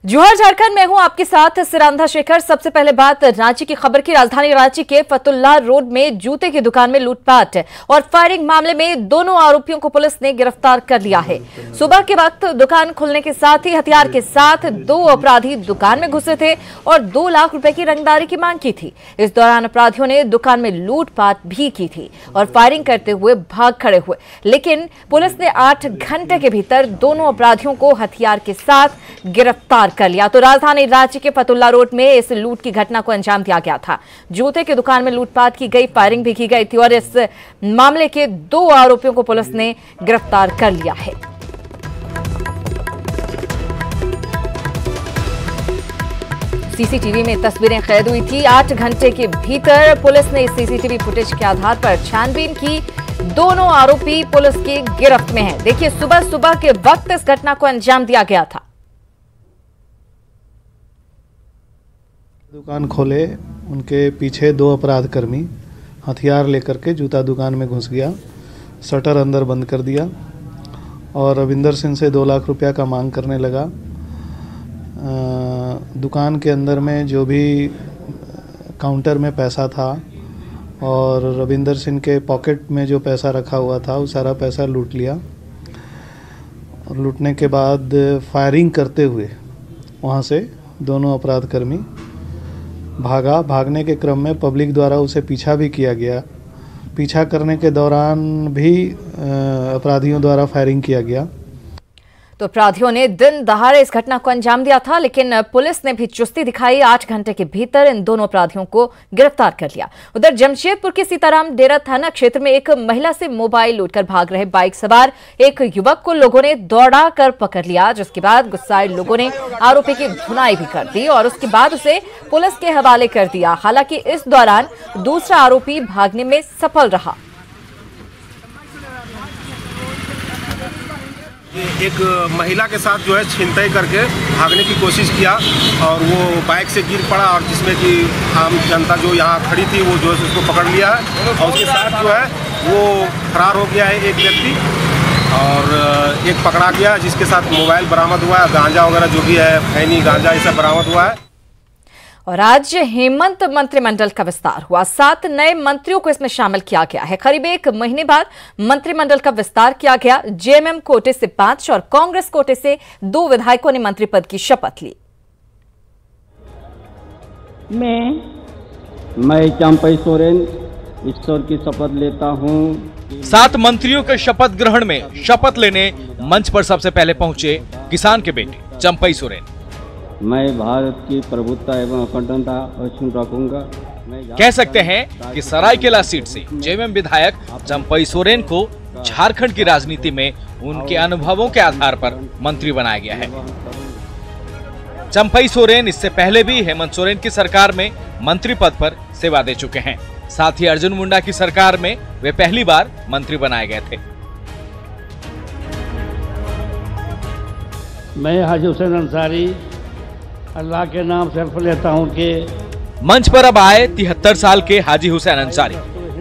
जोहर झारखंड में हूं आपके साथ सिरांधा शेखर। सबसे पहले बात रांची की खबर की। राजधानी रांची के फतुल्ला रोड में जूते की दुकान में लूटपाट और फायरिंग मामले में दोनों आरोपियों को पुलिस ने गिरफ्तार कर लिया है। सुबह के वक्त दुकान खुलने के साथ ही हथियार के साथ दो अपराधी दुकान में घुसे थे और 2 लाख रुपए की रंगदारी की मांग की थी। इस दौरान अपराधियों ने दुकान में लूटपाट भी की थी और फायरिंग करते हुए भाग खड़े हुए, लेकिन पुलिस ने 8 घंटे के भीतर दोनों अपराधियों को हथियार के साथ गिरफ्तार कर लिया। तो राजधानी रांची के फतुल्ला रोड में इस लूट की घटना को अंजाम दिया गया था। जूते की दुकान में लूटपाट की गई, फायरिंग भी की गई थी और इस मामले के 2 आरोपियों को पुलिस ने गिरफ्तार कर लिया है। सीसीटीवी में तस्वीरें कैद हुई थी। 8 घंटे के भीतर पुलिस ने इस सीसीटीवी फुटेज के आधार पर छानबीन की। दोनों आरोपी पुलिस की गिरफ्त में हैं। देखिए, सुबह सुबह के वक्त इस घटना को अंजाम दिया गया था। दुकान खोले, उनके पीछे 2 अपराध कर्मी हथियार लेकर के जूता दुकान में घुस गया, शटर अंदर बंद कर दिया और रविंदर सिंह से 2 लाख रुपया का मांग करने लगा। दुकान के अंदर में जो भी काउंटर में पैसा था और रविंदर सिंह के पॉकेट में जो पैसा रखा हुआ था वो सारा पैसा लूट लिया। और लूटने के बाद फायरिंग करते हुए वहाँ से दोनों अपराध कर्मी भागा। भागने के क्रम में पब्लिक द्वारा उसे पीछा भी किया गया। पीछा करने के दौरान भी अपराधियों द्वारा फायरिंग किया गया। तो अपराधियों ने दिन दहाड़े इस घटना को अंजाम दिया था, लेकिन पुलिस ने भी चुस्ती दिखाई। 8 घंटे के भीतर इन दोनों अपराधियों को गिरफ्तार कर लिया। उधर जमशेदपुर के सीताराम डेरा थाना क्षेत्र में एक महिला से मोबाइल लूटकर भाग रहे बाइक सवार एक युवक को लोगों ने दौड़ा कर पकड़ लिया, जिसके बाद गुस्साए लोगों ने आरोपी की धुनाई भी कर दी और उसके बाद उसे पुलिस के हवाले कर दिया। हालांकि इस दौरान दूसरा आरोपी भागने में सफल रहा। एक महिला के साथ जो है छिनतई करके भागने की कोशिश किया और वो बाइक से गिर पड़ा और जिसमें कि आम जनता जो यहाँ खड़ी थी वो जो है उसको पकड़ लिया है और उसके साथ जो है वो फरार हो गया है एक व्यक्ति और एक पकड़ा गया जिसके साथ मोबाइल बरामद हुआ है, गांजा वगैरह जो भी है, खैनी गांजा ये सब बरामद हुआ है। और आज हेमंत मंत्रिमंडल का विस्तार हुआ। 7 नए मंत्रियों को इसमें शामिल किया गया है। करीब 1 महीने बाद मंत्रिमंडल का विस्तार किया गया। जेएमएम कोटे से 5 और कांग्रेस कोटे से 2 विधायकों ने मंत्री पद की शपथ ली। मैं चंपई सोरेन ईश्वर की शपथ लेता हूं। 7 मंत्रियों के शपथ ग्रहण में शपथ लेने मंच पर सबसे पहले पहुंचे किसान के बेटे चंपई सोरेन। मैं भारत की प्रभुत्ता एवं अखंडता अक्षुण्ण रखूंगा। कह सकते हैं कि सरायकेला सीट से जेएमएम विधायक चंपई सोरेन को झारखंड की राजनीति में उनके अनुभवों के आधार पर मंत्री बनाया गया है। चंपई सोरेन इससे पहले भी हेमंत सोरेन की सरकार में मंत्री पद पर सेवा दे चुके हैं। साथ ही अर्जुन मुंडा की सरकार में वे पहली बार मंत्री बनाए गए थे। मैं हाजी हुसैन अंसारी अल्लाह के नाम से हल्फ लेता हूं कि मंच पर अब आए 73 साल के हाजी हुसैन अंसारी,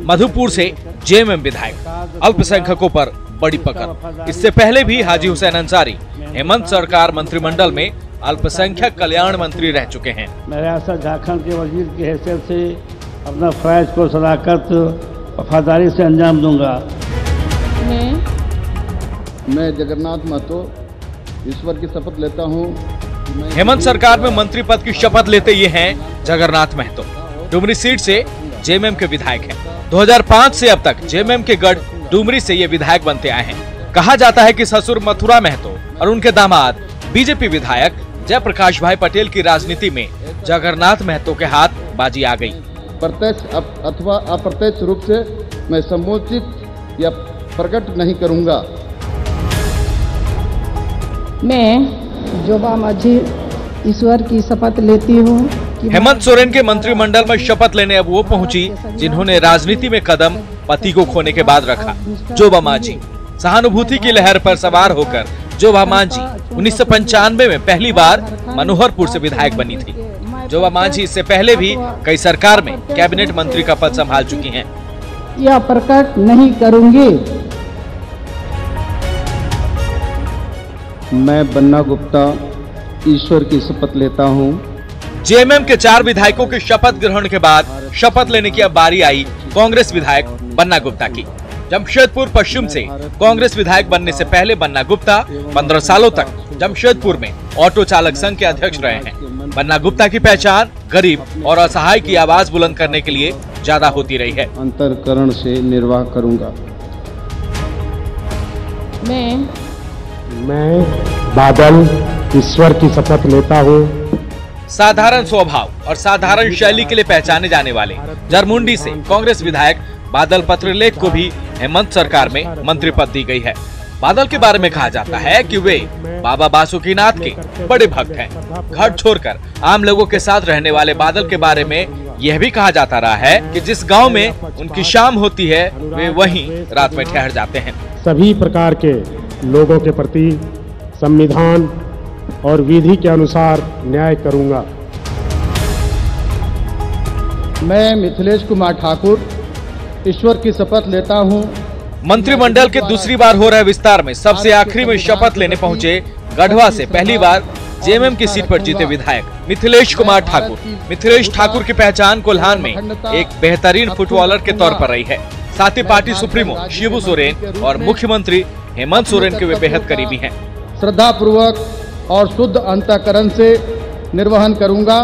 मधुपुर से जेएमएम विधायक। अल्पसंख्यकों पर बड़ी पकड़। इससे पहले भी हाजी हुसैन अंसारी हेमंत सरकार मंत्रिमंडल में अल्पसंख्यक कल्याण मंत्री रह चुके हैं। मैं रियासत झारखंड के वजीर की हैसियत से अपना फर्ज को सदाकत वफादारी से अंजाम दूंगा। मैं जगन्नाथ महतो ईश्वर की शपथ लेता हूँ। हेमंत सरकार में मंत्री पद की शपथ लेते ये हैं जगन्नाथ महतो। डुमरी सीट से जेएमएम के विधायक हैं। 2005 से अब तक जेएमएम के गढ़ डुमरी से ये विधायक बनते आए हैं। कहा जाता है कि ससुर मथुरा महतो और उनके दामाद बीजेपी विधायक जयप्रकाश भाई पटेल की राजनीति में जगन्नाथ महतो के हाथ बाजी आ गई। प्रत्यक्ष अथवा अप्रत्यक्ष रूप से मैं समुचित या प्रकट नहीं करूंगा। मैं जोबा माझी ईश्वर की शपथ लेती हूँ। हेमंत सोरेन के मंत्रिमंडल में शपथ लेने अब वो पहुंची जिन्होंने राजनीति में कदम पति को खोने के बाद रखा। जोबा माझी सहानुभूति की लहर पर सवार होकर जोबा माझी 1995 में पहली बार मनोहरपुर से विधायक बनी थी। जोबा माझी इससे पहले भी कई सरकार में कैबिनेट मंत्री का पद संभाल चुकी हैं। यह प्रकट नहीं करूंगी। मैं बन्ना गुप्ता ईश्वर की शपथ लेता हूँ। जेएमएम के 4 विधायकों के शपथ ग्रहण के बाद शपथ लेने की अब बारी आई कांग्रेस विधायक बन्ना गुप्ता की। जमशेदपुर पश्चिम से कांग्रेस विधायक बनने से पहले बन्ना गुप्ता 15 सालों तक जमशेदपुर में ऑटो चालक संघ के अध्यक्ष रहे हैं। बन्ना गुप्ता की पहचान गरीब और असहाय की आवाज बुलंद करने के लिए ज्यादा होती रही है। अंतःकरण से निर्वाह करूंगा। मैं बादल ईश्वर की शपथ लेता हूँ। साधारण स्वभाव और साधारण शैली के लिए पहचाने जाने वाले जरमुंडी से कांग्रेस विधायक बादल पत्रलेख को भी हेमंत सरकार में मंत्री पद दी गई है। बादल के बारे में कहा जाता है कि वे बाबा बासुकीनाथ के बड़े भक्त हैं। घर छोड़कर आम लोगों के साथ रहने वाले बादल के बारे में यह भी कहा जाता रहा है कि जिस गांव में उनकी शाम होती है वे वहीं रात में ठहर जाते हैं। सभी प्रकार के लोगों के प्रति संविधान और विधि के अनुसार न्याय करूंगा। मैं मिथिलेश कुमार ठाकुर ईश्वर की शपथ लेता हूं। मंत्रिमंडल के दूसरी बार हो रहे विस्तार में सबसे आखिरी में शपथ लेने पहुंचे गढ़वा से पहली बार जेएमएम की सीट पर जीते विधायक मिथिलेश कुमार ठाकुर। मिथिलेश ठाकुर की पहचान कोल्हान में एक बेहतरीन फुटबॉलर के तौर पर रही है। साथ ही पार्टी सुप्रीमो शिबू सोरेन और मुख्यमंत्री हेमंत सोरेन के वे बेहद करीबी हैं। श्रद्धा पूर्वक और शुद्ध अंतःकरण से निर्वहन करूंगा।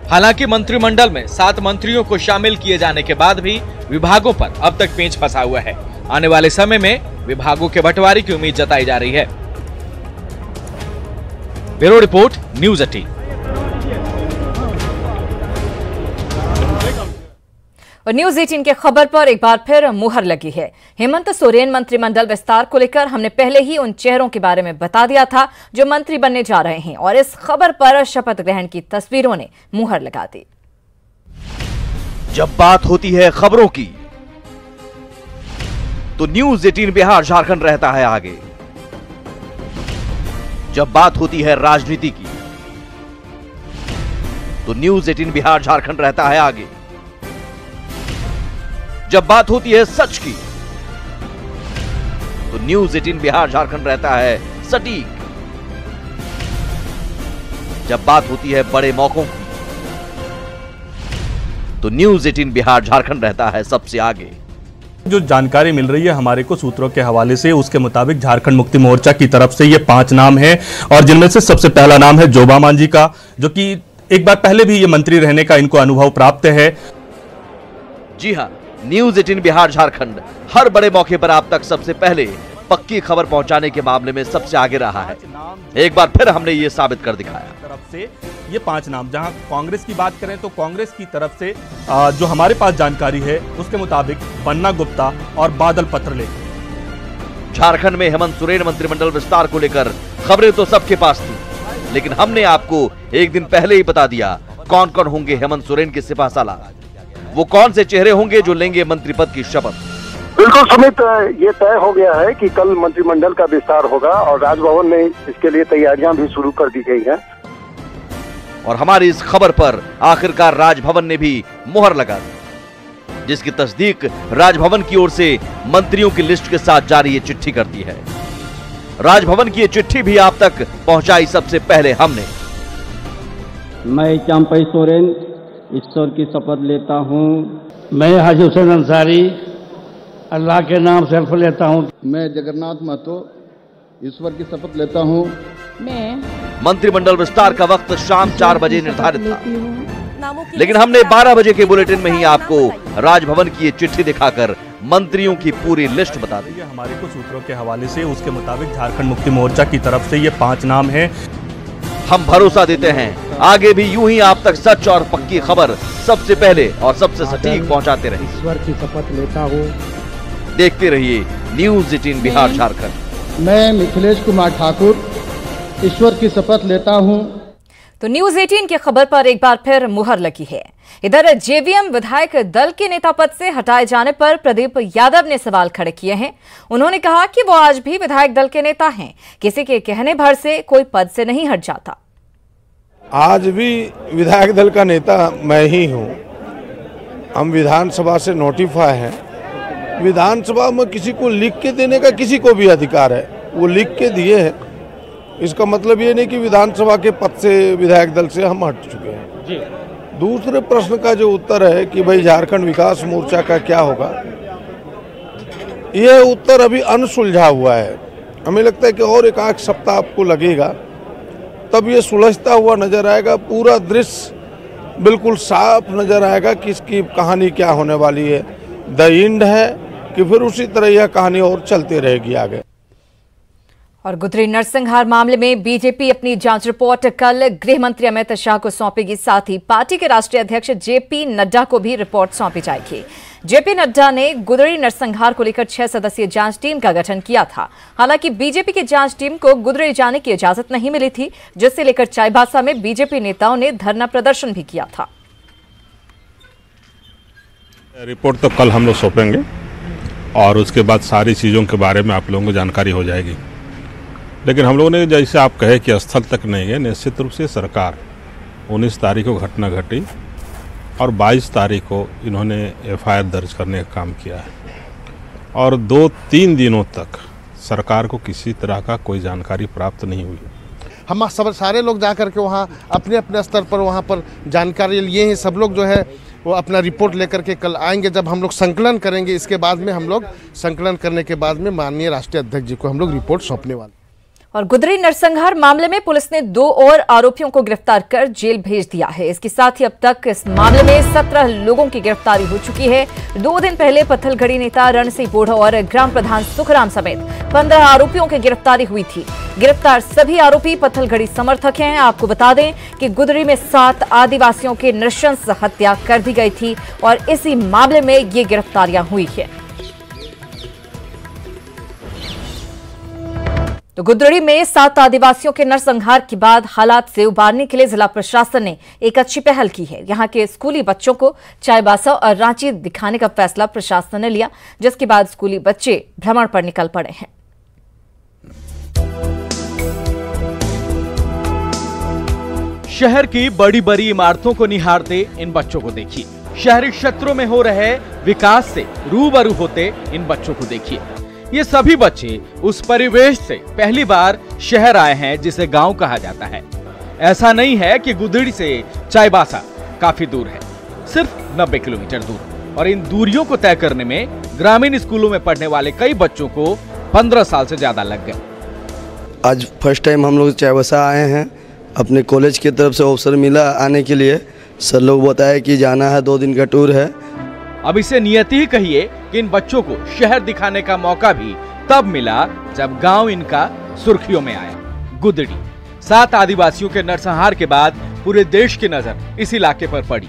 हालांकि मंत्रिमंडल में 7 मंत्रियों को शामिल किए जाने के बाद भी विभागों पर अब तक पेंच फंसा हुआ है। आने वाले समय में विभागों के बंटवारे की उम्मीद जताई जा रही है। Bureau report news 18। और न्यूज 18 के खबर पर एक बार फिर मुहर लगी है। हेमंत सोरेन मंत्रिमंडल विस्तार को लेकर हमने पहले ही उन चेहरों के बारे में बता दिया था जो मंत्री बनने जा रहे हैं और इस खबर पर शपथ ग्रहण की तस्वीरों ने मुहर लगा दी। जब बात होती है खबरों की तो न्यूज़ 18 बिहार झारखंड रहता है आगे। जब बात होती है राजनीति की तो न्यूज़ 18 बिहार झारखंड रहता है आगे। जब बात होती है सच की तो न्यूज़ 18 बिहार झारखंड रहता है सटीक। जब बात होती है बड़े मौकों की तो न्यूज़ 18 बिहार झारखंड रहता है सबसे आगे। जो जानकारी मिल रही है हमारे को सूत्रों के हवाले से, उसके मुताबिक झारखंड मुक्ति मोर्चा की तरफ से ये 5 नाम हैं और जिनमें से सबसे पहला नाम है जोबा मांझी का, जो कि एक बार पहले भी ये मंत्री रहने का इनको अनुभव प्राप्त है। जी हां, न्यूज़ 18 बिहार झारखंड हर बड़े मौके पर आप तक सबसे पहले पक्की खबर पहुंचाने के मामले में सबसे आगे रहा है। एक बार फिर हमने ये साबित कर दिखाया। तरफ से ये 5 नाम, जहां कांग्रेस की बात करें तो कांग्रेस की तरफ से जो हमारे पास जानकारी है उसके मुताबिक बन्ना गुप्ता और बादल पत्रलेख। झारखंड में हेमंत सोरेन मंत्रिमंडल विस्तार को लेकर खबरें तो सबके पास थी, लेकिन हमने आपको एक दिन पहले ही बता दिया कौन कौन होंगे हेमंत सोरेन के सिपहसालार। वो कौन से चेहरे होंगे जो लेंगे मंत्री पद की शपथ। बिल्कुल सुमित, ये तय हो गया है कि कल मंत्रिमंडल का विस्तार होगा और राजभवन में इसके लिए तैयारियां भी शुरू कर दी गई हैं। और हमारी इस खबर पर आखिरकार राजभवन ने भी मुहर लगा दी, जिसकी तस्दीक राजभवन की ओर से मंत्रियों की लिस्ट के साथ जारी ये चिट्ठी करती है। राजभवन की ये चिट्ठी भी आप तक पहुंचाई सबसे पहले हमने। मैं चंपई सोरेन ईश्वर की शपथ लेता हूँ। मैं हाजी हुसैन अंसारी अल्लाह के नाम से हल्फ लेता हूँ। मैं जगन्नाथ महतो ईश्वर की शपथ लेता हूँ। मैं मंत्रिमंडल विस्तार का वक्त शाम 4 बजे निर्धारित था, लेकिन हमने 12 बजे के बुलेटिन में ही आपको राजभवन की ये चिट्ठी दिखाकर मंत्रियों की पूरी लिस्ट बता दी। हमारे को सूत्रों के हवाले से उसके मुताबिक झारखंड मुक्ति मोर्चा की तरफ से ये 5 नाम हैं। हम भरोसा देते हैं आगे भी यूं ही आप तक सच और पक्की खबर सबसे पहले और सबसे सटीक पहुंचाते रहें। ईश्वर की शपथ लेता हूँ। देखते रहिए न्यूज़ 18 बिहार झारखंड। मैं मिथिलेश कुमार ठाकुर ईश्वर की शपथ लेता हूँ। तो न्यूज 18 की खबर पर एक बार फिर मुहर लगी है। इधर जेवीएम विधायक दल के नेता पद से हटाए जाने पर प्रदीप यादव ने सवाल खड़े किए हैं। उन्होंने कहा कि वो आज भी विधायक दल के नेता हैं, किसी के कहने भर से कोई पद से नहीं हट जाता। आज भी विधायक दल का नेता मैं ही हूं। हम विधानसभा से नोटिफाई हैं। विधानसभा में किसी को लिख के देने का किसी को भी अधिकार है, वो लिख के दिए हैं। इसका मतलब ये नहीं कि विधानसभा के पद से विधायक दल से हम हट चुके हैं जी। दूसरे प्रश्न का जो उत्तर है कि भाई झारखंड विकास मोर्चा का क्या होगा, यह उत्तर अभी अनसुलझा हुआ है। हमें लगता है कि और एक आध सप्ताह आपको लगेगा, तब ये सुलझता हुआ नजर आएगा, पूरा दृश्य बिल्कुल साफ नजर आएगा कि इसकी कहानी क्या होने वाली है। द एंड है कि फिर उसी तरह यह कहानी और चलती रहेगी आगे। और गुदरी नरसंहार मामले में बीजेपी अपनी जांच रिपोर्ट कल गृह मंत्री अमित शाह को सौंपेगी। साथ ही पार्टी के राष्ट्रीय अध्यक्ष जेपी नड्डा को भी रिपोर्ट सौंपी जाएगी। जेपी नड्डा ने गुदरी नरसंहार को लेकर 6 सदस्यीय जांच टीम का गठन किया था। हालांकि बीजेपी की जांच टीम को गुदरी जाने की इजाजत नहीं मिली थी, जिससे लेकर चाईबासा में बीजेपी नेताओं ने धरना प्रदर्शन भी किया था। रिपोर्ट तो कल हम लोग सौंपेंगे और उसके बाद सारी चीज़ों के बारे में आप लोगों को जानकारी हो जाएगी। लेकिन हम लोगों ने जैसे आप कहे कि स्थल तक नहीं गए, निश्चित रूप से सरकार 19 तारीख को घटना घटी और 22 तारीख को इन्होंने एफआईआर दर्ज करने का काम किया है और 2-3 दिनों तक सरकार को किसी तरह का कोई जानकारी प्राप्त नहीं हुई। हम सब सारे लोग जा कर के वहाँ अपने अपने स्तर पर वहाँ पर जानकारी लिए हैं। सब लोग जो है वो अपना रिपोर्ट लेकर के कल आएंगे। जब हम लोग संकलन करेंगे, इसके बाद में हम लोग संकलन करने के बाद में माननीय राष्ट्रीय अध्यक्ष जी को हम लोग रिपोर्ट सौंपने वाले। और गुदरी नरसंहार मामले में पुलिस ने 2 और आरोपियों को गिरफ्तार कर जेल भेज दिया है। इसके साथ ही अब तक इस मामले में 17 लोगों की गिरफ्तारी हो चुकी है। 2 दिन पहले पत्थलगड़ी नेता रणसिंह बोढ़ा और ग्राम प्रधान सुखराम समेत 15 आरोपियों की गिरफ्तारी हुई थी। गिरफ्तार सभी आरोपी पत्थलगड़ी समर्थक हैं। आपको बता दें कि गुदरी में 7 आदिवासियों की नृशंस हत्या कर दी गई थी और इसी मामले में ये गिरफ्तारियां हुई है। तो गुदरी में 7 आदिवासियों के नरसंहार के बाद हालात से उबारने के लिए जिला प्रशासन ने एक अच्छी पहल की है। यहां के स्कूली बच्चों को चाईबासा और रांची दिखाने का फैसला प्रशासन ने लिया, जिसके बाद स्कूली बच्चे भ्रमण पर निकल पड़े हैं। शहर की बड़ी बड़ी इमारतों को निहारते इन बच्चों को देखिए। शहरी क्षेत्रों में हो रहे विकास से रूबरू होते इन बच्चों को देखिए। ये सभी बच्चे उस परिवेश से पहली बार शहर आए हैं जिसे गांव कहा जाता है। ऐसा नहीं है कि गुदड़ी से चाईबासा काफी दूर है, सिर्फ 90 किलोमीटर दूर। और इन दूरियों को तय करने में ग्रामीण स्कूलों में पढ़ने वाले कई बच्चों को 15 साल से ज्यादा लग गए। आज फर्स्ट टाइम हम लोग चाईबासा आए हैं। अपने कॉलेज की तरफ से अवसर मिला आने के लिए। सर लोग बताए कि जाना है, 2 दिन का टूर है। अब इसे नियति ही कहिए कि इन बच्चों को शहर दिखाने का मौका भी तब मिला जब गांव इनका सुर्खियों में आया। गुदड़ी 7 आदिवासियों के नरसंहार के बाद पूरे देश की नजर इस इलाके पर पड़ी।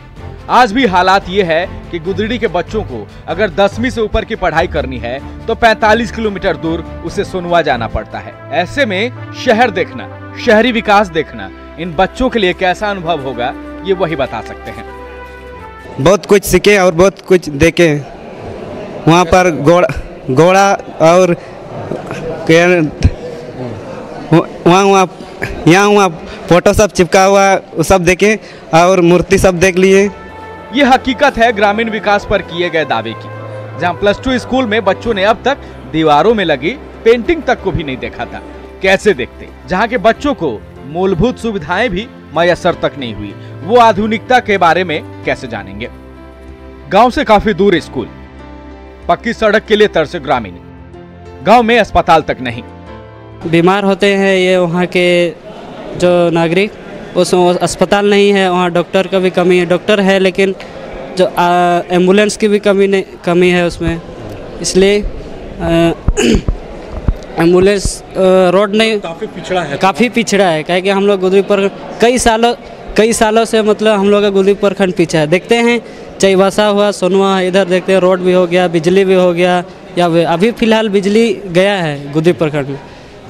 आज भी हालात ये है कि गुदड़ी के बच्चों को अगर 10वीं से ऊपर की पढ़ाई करनी है तो 45 किलोमीटर दूर उसे सोनुआ जाना पड़ता है। ऐसे में शहर देखना, शहरी विकास देखना इन बच्चों के लिए कैसा अनुभव होगा, ये वही बता सकते हैं। बहुत कुछ सीखे और बहुत कुछ देखे। वहाँ पर घोड़ा और वहाँ फोटो सब चिपका हुआ, वो सब देखे और मूर्ति सब देख लिए। ये हकीकत है ग्रामीण विकास पर किए गए दावे की, जहाँ +2 स्कूल में बच्चों ने अब तक दीवारों में लगी पेंटिंग तक को भी नहीं देखा था। कैसे देखते, जहाँ के बच्चों को मूलभूत सुविधाएं भी मयसर तक नहीं हुई, वो आधुनिकता के बारे में कैसे जानेंगे। गांव से काफी दूर स्कूल, पक्की सड़क के लिए तरसे ग्रामीण, गांव में अस्पताल तक नहीं। बीमार होते हैं ये वहाँ के जो नागरिक, उस अस्पताल नहीं है, वहाँ डॉक्टर का भी कमी है। डॉक्टर है लेकिन जो एम्बुलेंस की भी कमी है उसमें, इसलिए एम्बुलेंस रोड नहीं, काफ़ी पिछड़ा है। कहे कि हम लोग गुदरी पर कई सालों से मतलब हम लोग का गुदरी प्रखंड पीछा है। देखते हैं चाईबासा हुआ, सोनुआ, इधर देखते हैं रोड भी हो गया, बिजली भी हो गया। या अभी फिलहाल बिजली गया है गुदरी प्रखंड में,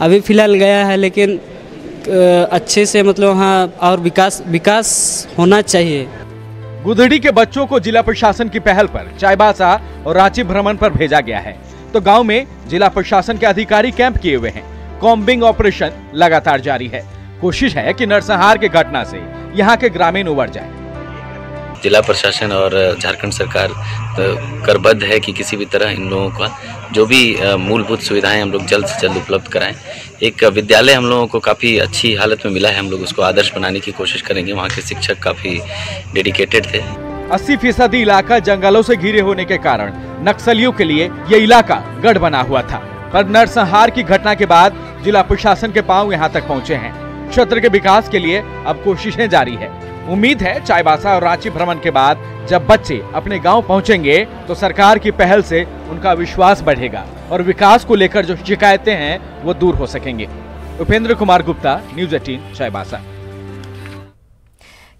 अभी फिलहाल गया है, लेकिन अच्छे से मतलब वहाँ और विकास होना चाहिए। गुदड़ी के बच्चों को जिला प्रशासन की पहल पर चाईबासा और रांची भ्रमण पर भेजा गया है, तो गांव में जिला प्रशासन के अधिकारी कैंप किए हुए हैं। कॉम्बिंग ऑपरेशन लगातार जारी है। कोशिश है कि नरसंहार की घटना से यहाँ के ग्रामीण उबर जाए। जिला प्रशासन और झारखंड सरकार करबद्ध है कि किसी भी तरह इन लोगों का जो भी मूलभूत सुविधाएं हम लोग जल्द से जल्द उपलब्ध कराएं। एक विद्यालय हम लोगों को काफ़ी अच्छी हालत में मिला है, हम लोग उसको आदर्श बनाने की कोशिश करेंगे। वहाँ के शिक्षक काफ़ी डेडिकेटेड थे। 80% इलाका जंगलों से घिरे होने के कारण नक्सलियों के लिए ये इलाका गढ़ बना हुआ था, पर नरसंहार की घटना के बाद जिला प्रशासन के पांव यहां तक पहुंचे हैं। क्षेत्र के विकास के लिए अब कोशिशें जारी है। उम्मीद है चाईबासा और रांची भ्रमण के बाद जब बच्चे अपने गांव पहुंचेंगे तो सरकार की पहल से उनका विश्वास बढ़ेगा और विकास को लेकर जो शिकायतें हैं वो दूर हो सकेंगे। उपेंद्र कुमार गुप्ता, न्यूज़ 18 चाईबासा।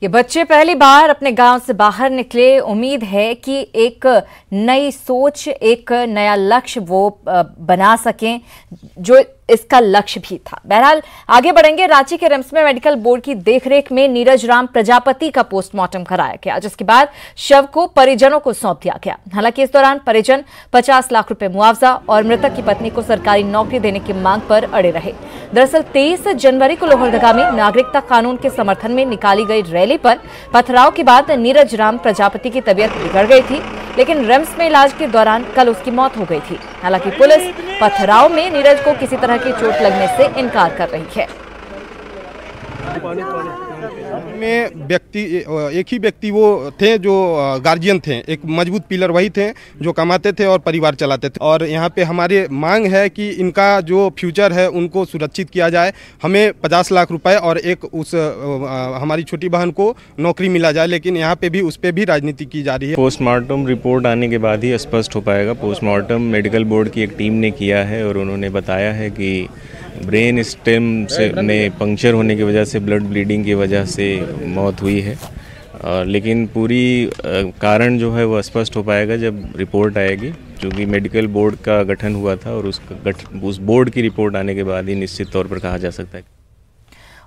ये बच्चे पहली बार अपने गांव से बाहर निकले। उम्मीद है कि एक नई सोच, एक नया लक्ष्य वो बना सकें जो इसका लक्ष्य भी था। बहरहाल आगे बढ़ेंगे। रांची के रिम्स में मेडिकल बोर्ड की देखरेख में नीरज राम प्रजापति का पोस्टमार्टम कराया गया, जिसके बाद शव को परिजनों को सौंप दिया गया। हालांकि इस दौरान परिजन 50 लाख रुपए मुआवजा और मृतक की पत्नी को सरकारी नौकरी देने की मांग पर अड़े रहे। दरअसल 23 जनवरी को लोहरदगा में नागरिकता कानून के समर्थन में निकाली गई रैली पर पथराव के बाद नीरज राम प्रजापति की तबीयत बिगड़ गई थी, लेकिन रिम्स में इलाज के दौरान कल उसकी मौत हो गई थी। हालांकि पुलिस पथराव में नीरज को किसी तरह की चोट लगने से इनकार कर रही है। में एक ही व्यक्ति वो थे जो गार्जियन थे, एक मजबूत पिलर वही थे जो कमाते थे और परिवार चलाते थे। और यहाँ पे हमारे मांग है कि इनका जो फ्यूचर है उनको सुरक्षित किया जाए। हमें 50 लाख रुपए और एक उस हमारी छोटी बहन को नौकरी मिला जाए, लेकिन यहाँ पे भी उस पर भी राजनीति की जा रही है। पोस्टमार्टम रिपोर्ट आने के बाद ही स्पष्ट हो पाएगा। पोस्टमार्टम मेडिकल बोर्ड की एक टीम ने किया है और उन्होंने बताया है कि ब्रेन स्टेम में पंक्चर होने की वजह से, ब्लड ब्लीडिंग की वजह से मौत हुई है। लेकिन पूरी कारण जो है वो स्पष्ट हो पाएगा जब रिपोर्ट आएगी, क्योंकि मेडिकल बोर्ड का गठन हुआ था और उस बोर्ड की रिपोर्ट आने के बाद ही निश्चित तौर पर कहा जा सकता है।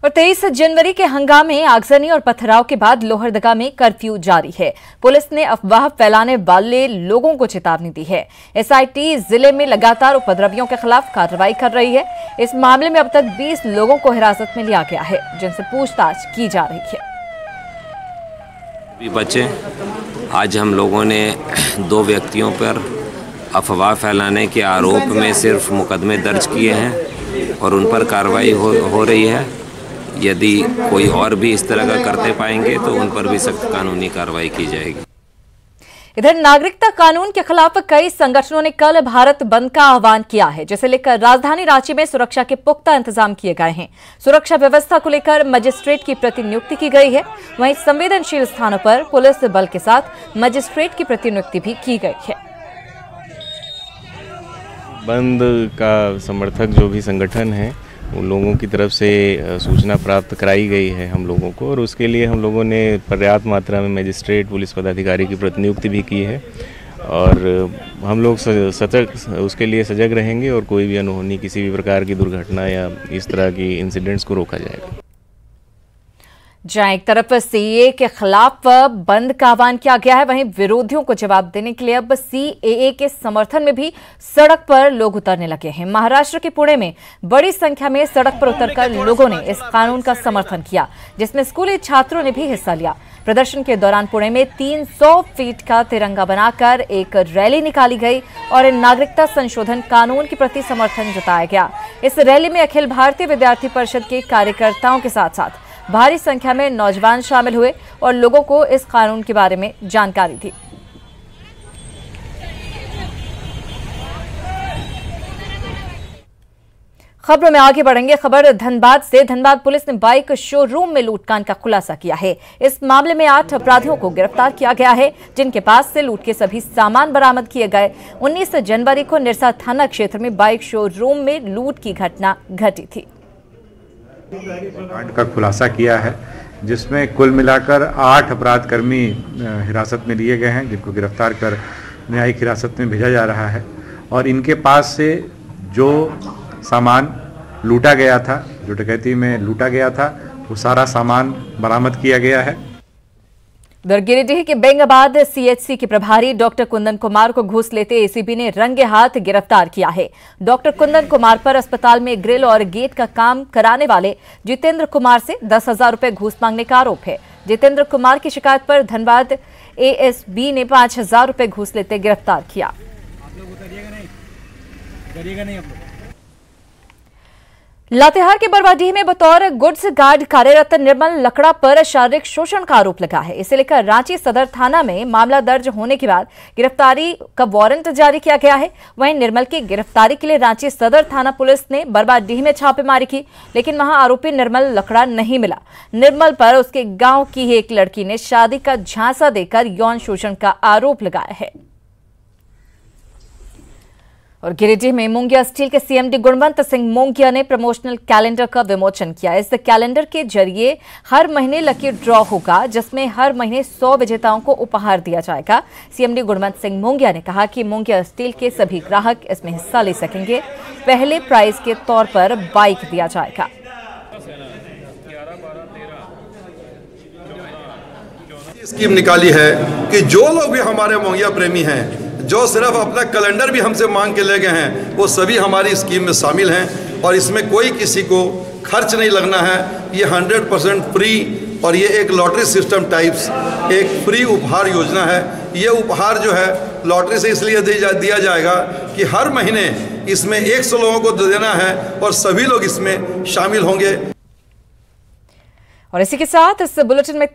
और 23 जनवरी के हंगामे, आगजनी और पथराव के बाद लोहरदगा में कर्फ्यू जारी है। पुलिस ने अफवाह फैलाने वाले लोगों को चेतावनी दी है। एसआईटी जिले में लगातार उपद्रवियों के खिलाफ कार्रवाई कर रही है। इस मामले में अब तक 20 लोगों को हिरासत में लिया गया है, जिनसे पूछताछ की जा रही है। बच्चे, आज हम लोगों ने 2 व्यक्तियों पर अफवाह फैलाने के आरोप में सिर्फ मुकदमे दर्ज किए हैं और उन पर कार्रवाई हो रही है। यदि कोई और भी इस तरह का करते पाएंगे तो उन पर भी सख्त कानूनी कार्रवाई की जाएगी। इधर नागरिकता कानून के खिलाफ कई संगठनों ने कल भारत बंद का आह्वान किया है, जिसे लेकर राजधानी रांची में सुरक्षा के पुख्ता इंतजाम किए गए हैं। सुरक्षा व्यवस्था को लेकर मजिस्ट्रेट की प्रतिनियुक्ति की गई है। वहीं संवेदनशील स्थानों पर पुलिस बल के साथ मजिस्ट्रेट की प्रतिनियुक्ति भी की गई है। बंद का समर्थक जो भी संगठन है उन लोगों की तरफ से सूचना प्राप्त कराई गई है हम लोगों को, और उसके लिए हम लोगों ने पर्याप्त मात्रा में मजिस्ट्रेट, पुलिस पदाधिकारी की प्रतिनियुक्ति भी की है। और हम लोग उसके लिए सजग रहेंगे और कोई भी अनहोनी, किसी भी प्रकार की दुर्घटना या इस तरह की इंसिडेंट्स को रोका जाएगा। जहां एक तरफ सीएए के खिलाफ बंद का आह्वान किया गया है, वहीं विरोधियों को जवाब देने के लिए अब सीएए के समर्थन में भी सड़क पर लोग उतरने लगे हैं। महाराष्ट्र के पुणे में बड़ी संख्या में सड़क पर उतरकर लोगों ने इस कानून का समर्थन किया, जिसमें स्कूली छात्रों ने भी हिस्सा लिया। प्रदर्शन के दौरान पुणे में 300 फीट का तिरंगा बनाकर एक रैली निकाली गई और नागरिकता संशोधन कानून के प्रति समर्थन जताया गया। इस रैली में अखिल भारतीय विद्यार्थी परिषद के कार्यकर्ताओं के साथ साथ भारी संख्या में नौजवान शामिल हुए और लोगों को इस कानून के बारे में जानकारी दी। खबरों में आगे बढ़ेंगे। खबर धनबाद से। धनबाद पुलिस ने बाइक शोरूम में लूटकांड का खुलासा किया है। इस मामले में 8 अपराधियों को गिरफ्तार किया गया है, जिनके पास से लूट के सभी सामान बरामद किए गए। 19 जनवरी को निरसा थाना क्षेत्र में बाइक शोरूम में लूट की घटना घटी थी। कांड का खुलासा किया है, जिसमें कुल मिलाकर 8 अपराधकर्मी हिरासत में लिए गए हैं, जिनको गिरफ्तार कर न्यायिक हिरासत में भेजा जा रहा है। और इनके पास से जो सामान लूटा गया था, जो डकैती में लूटा गया था, वो सारा सामान बरामद किया गया है। गिरिडीह के बेंगाबाद सीएचसी के प्रभारी डॉक्टर कुंदन कुमार को घूस लेते एसीबी ने रंगे हाथ गिरफ्तार किया है। डॉक्टर कुंदन कुमार पर अस्पताल में ग्रिल और गेट का काम कराने वाले जितेंद्र कुमार से 10,000 रुपए घूस मांगने का आरोप है। जितेंद्र कुमार की शिकायत पर धनबाद एएसबी ने 5,000 रुपए घूस लेते गिरफ्तार किया। लातेहार के बरवाडीह में बतौर गुड्स गार्ड कार्यरत निर्मल लकड़ा पर शारीरिक शोषण का आरोप लगा है। इसे लेकर रांची सदर थाना में मामला दर्ज होने के बाद गिरफ्तारी का वारंट जारी किया गया है। वहीं निर्मल की गिरफ्तारी के लिए रांची सदर थाना पुलिस ने बरवाडीह में छापेमारी की, लेकिन वहां आरोपी निर्मल लकड़ा नहीं मिला। निर्मल पर उसके गांव की ही एक लड़की ने शादी का झांसा देकर यौन शोषण का आरोप लगाया है। और गिरिडीह में मुंगिया स्टील के सीएमडी गुणवंत सिंह मोंगिया ने प्रमोशनल कैलेंडर का विमोचन किया। इस कैलेंडर के जरिए हर महीने लकी ड्रॉ होगा, जिसमें हर महीने 100 विजेताओं को उपहार दिया जाएगा। सीएमडी गुणवंत सिंह मोंगिया ने कहा कि मुंगिया स्टील के सभी ग्राहक इसमें हिस्सा ले सकेंगे। पहले प्राइज के तौर पर बाइक दिया जाएगा। स्कीम निकाली है कि जो लोग भी हमारे मोंगिया प्रेमी हैं, जो सिर्फ अपना कैलेंडर भी हमसे मांग के ले गए हैं, वो सभी हमारी स्कीम में शामिल हैं और इसमें कोई किसी को खर्च नहीं लगना है। ये 100% फ्री और ये एक लॉटरी सिस्टम टाइप्स एक फ्री उपहार योजना है। ये उपहार जो है लॉटरी से इसलिए दिया जाएगा कि हर महीने इसमें 100 लोगों को देना है और सभी लोग इसमें शामिल होंगे। और इसी के साथ इस बुलेटिन में